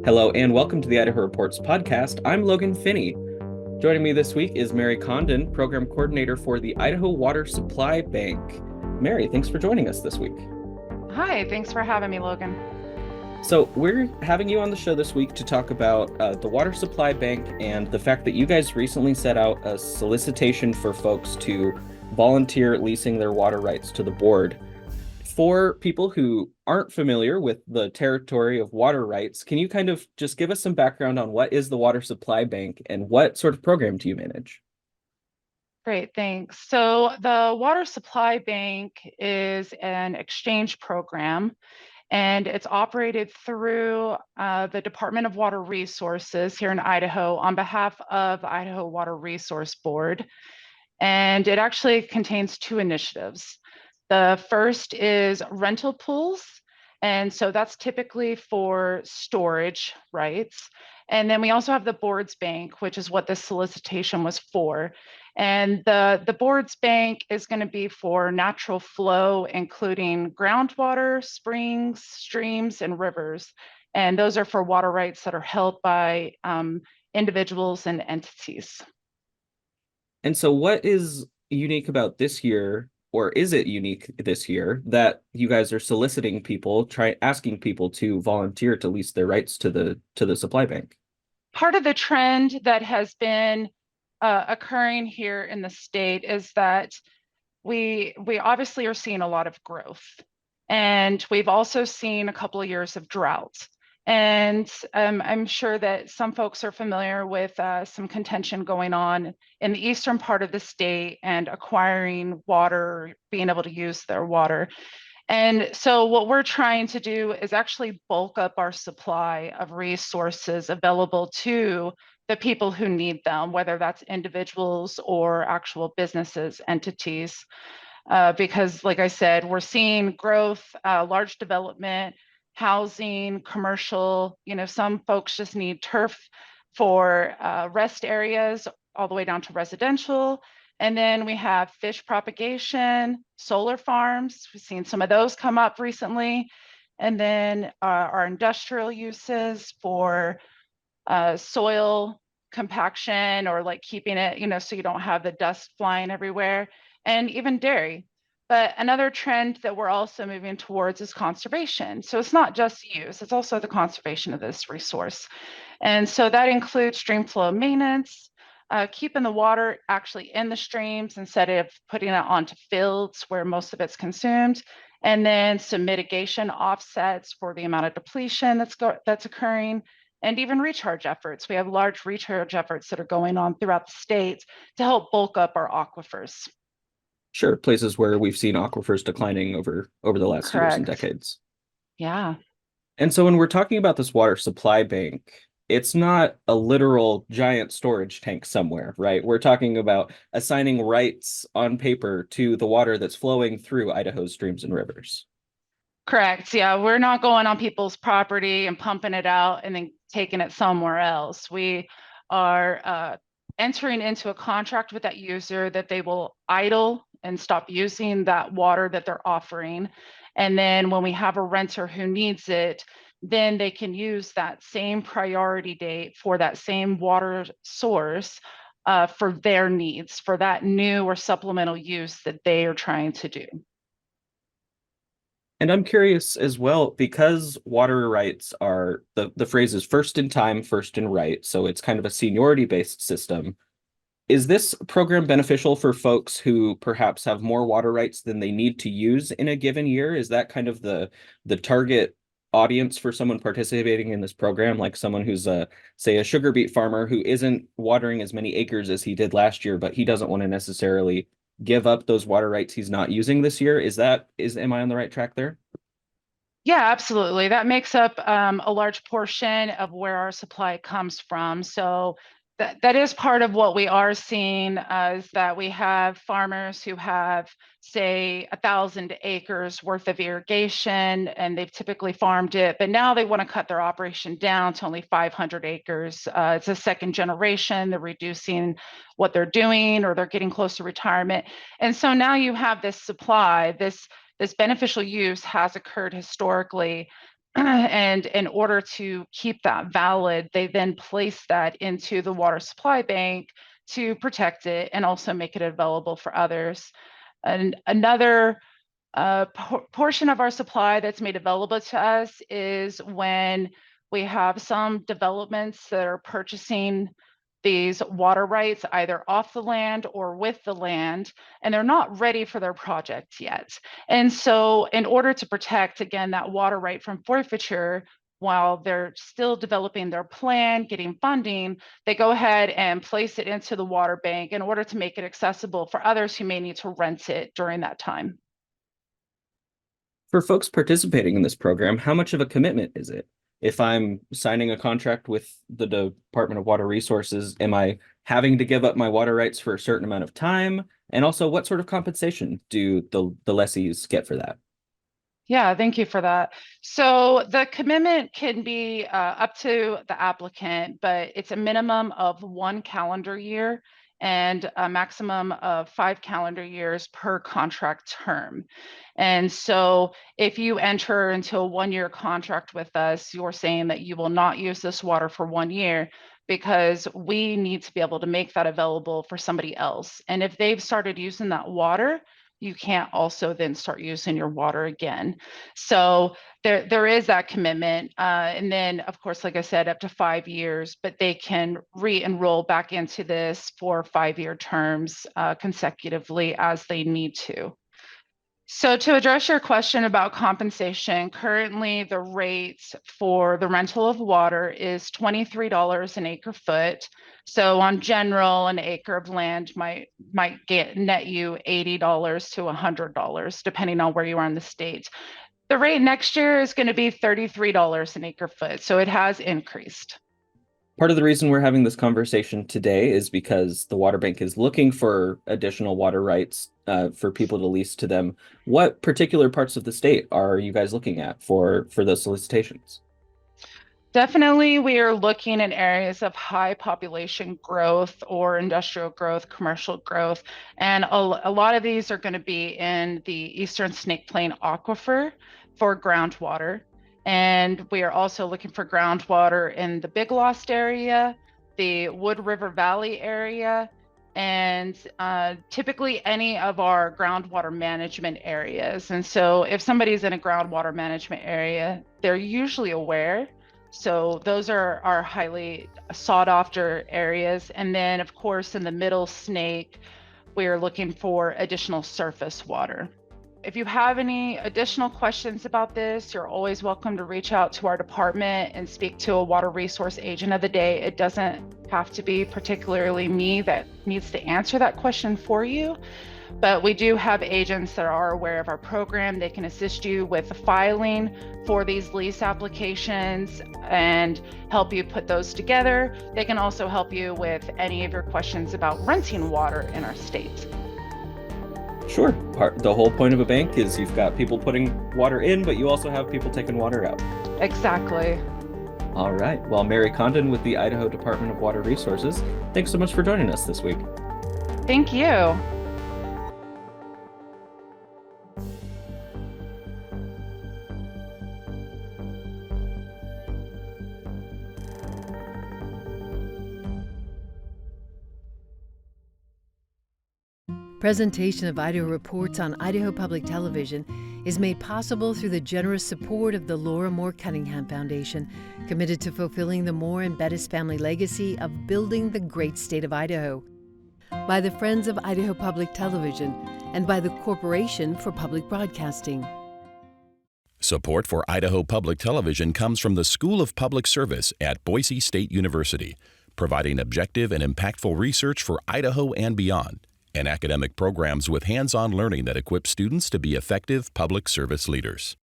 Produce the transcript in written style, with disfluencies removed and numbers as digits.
Hello and welcome to the Idaho Reports podcast. I'm Logan Finney. Joining me this week is Mary Condon, Program Coordinator for the Idaho Water Supply Bank. Mary, thanks for joining us this week. Hi, thanks for having me, Logan. So we're having you on the show this week to talk about the Water Supply Bank and the fact that you guys recently set out a solicitation for folks to volunteer leasing their water rights to the board. For people who aren't familiar with the territory of water rights, can you kind of just give us some background on what is the Water Supply Bank and what sort of program do you manage? Great, thanks. So the Water Supply Bank is an exchange program, and it's operated through the Department of Water Resources here in Idaho on behalf of the Idaho Water Resource Board. And it actually contains two initiatives. The first is rental pools. And so that's typically for storage rights. And then we also have the boards bank, which is what this solicitation was for. And the boards bank is going to be for natural flow, including groundwater, springs, streams, and rivers. And those are for water rights that are held by individuals and entities. And so what is unique about this year, or is it unique this year, that you guys are soliciting people, asking people to volunteer to lease their rights to the supply bank? Part of the trend that has been occurring here in the state is that we obviously are seeing a lot of growth, and we've also seen a couple of years of drought. And I'm sure that some folks are familiar with some contention going on in the eastern part of the state and acquiring water, being able to use their water. And so what we're trying to do is actually bulk up our supply of resources available to the people who need them, whether that's individuals or actual businesses, entities. Because like I said, we're seeing growth, large development, housing, commercial, some folks just need turf for rest areas all the way down to residential. And then we have fish propagation, solar farms. We've seen some of those come up recently. And then our industrial uses for soil compaction, or like keeping it, so you don't have the dust flying everywhere, and even dairy. But another trend that we're also moving towards is conservation. So it's not just use, it's also the conservation of this resource. And so that includes stream flow maintenance, keeping the water actually in the streams instead of putting it onto fields where most of it's consumed, and then some mitigation offsets for the amount of depletion that's occurring, and even recharge efforts. We have large recharge efforts that are going on throughout the state to help bulk up our aquifers. Sure, places where we've seen aquifers declining over the last years and Correct. decades. Yeah. And so when we're talking about this water supply bank, it's not a literal giant storage tank somewhere, right? We're talking about assigning rights on paper to the water that's flowing through Idaho's streams and rivers. Correct. Yeah, we're not going on people's property and pumping it out and then taking it somewhere else. We are entering into a contract with that user that they will idle and stop using that water that they're offering. And then when we have a renter who needs it, then they can use that same priority date for that same water source for their needs, for that new or supplemental use that they are trying to do. And I'm curious as well, because water rights are the phrase is first in time, first in right. So it's kind of a seniority based system. Is this program beneficial for folks who perhaps have more water rights than they need to use in a given year? Is that kind of the target audience for someone participating in this program, like someone who's say a sugar beet farmer who isn't watering as many acres as he did last year, but he doesn't want to necessarily give up those water rights he's not using this year? Am I on the right track there? Yeah, absolutely. That makes up a large portion of where our supply comes from. So that is part of what we are seeing, is that we have farmers who have, say, 1,000 acres worth of irrigation, and they've typically farmed it, but now they want to cut their operation down to only 500 acres. It's a second generation. They're reducing what they're doing, or they're getting close to retirement. And so now you have this supply, this beneficial use has occurred historically, And in order to keep that valid, they then place that into the water supply bank to protect it and also make it available for others. And another portion of our supply that's made available to us is when we have some developments that are purchasing these water rights either off the land or with the land, and they're not ready for their projects yet. And so in order to protect, again, that water right from forfeiture, while they're still developing their plan, getting funding, they go ahead and place it into the water bank in order to make it accessible for others who may need to rent it during that time. For folks participating in this program, how much of a commitment is it? If I'm signing a contract with the Department of Water Resources, am I having to give up my water rights for a certain amount of time? And also, what sort of compensation do the lessees get for that? Yeah, thank you for that. So the commitment can be up to the applicant, but it's a minimum of 1 calendar year and a maximum of 5 calendar years per contract term. And so if you enter into a 1-year contract with us, you're saying that you will not use this water for 1 year because we need to be able to make that available for somebody else. And if they've started using that water, you can't also then start using your water again. So there is that commitment. And then, of course, like I said, up to 5 years, but they can re-enroll back into this for 5-year terms consecutively as they need to. So to address your question about compensation, currently the rate for the rental of water is $23 an acre foot. So on general, an acre of land might get net you $80 to $100, depending on where you are in the state. The rate next year is going to be $33 an acre foot. So it has increased. Part of the reason we're having this conversation today is because the water bank is looking for additional water rights for people to lease to them. What particular parts of the state are you guys looking at for those solicitations? Definitely, we are looking at areas of high population growth or industrial growth, commercial growth. And a lot of these are going to be in the Eastern Snake Plain Aquifer for groundwater. And we are also looking for groundwater in the Big Lost area, the Wood River Valley area, and typically any of our groundwater management areas. And so if somebody's in a groundwater management area, they're usually aware. So those are our highly sought after areas. And then of course, in the Middle Snake, we're looking for additional surface water. If you have any additional questions about this, you're always welcome to reach out to our department and speak to a water resource agent of the day. It doesn't have to be particularly me that needs to answer that question for you, but we do have agents that are aware of our program. They can assist you with the filing for these lease applications and help you put those together. They can also help you with any of your questions about renting water in our state. Sure. The whole point of a bank is you've got people putting water in, but you also have people taking water out. Exactly. All right. Well, Mary Condon with the Idaho Department of Water Resources, thanks so much for joining us this week. Thank you. Presentation of Idaho Reports on Idaho Public Television is made possible through the generous support of the Laura Moore Cunningham Foundation, committed to fulfilling the Moore and Bettis family legacy of building the great state of Idaho, by the Friends of Idaho Public Television, and by the Corporation for Public Broadcasting. Support for Idaho Public Television comes from the School of Public Service at Boise State University, providing objective and impactful research for Idaho and beyond, and academic programs with hands-on learning that equip students to be effective public service leaders.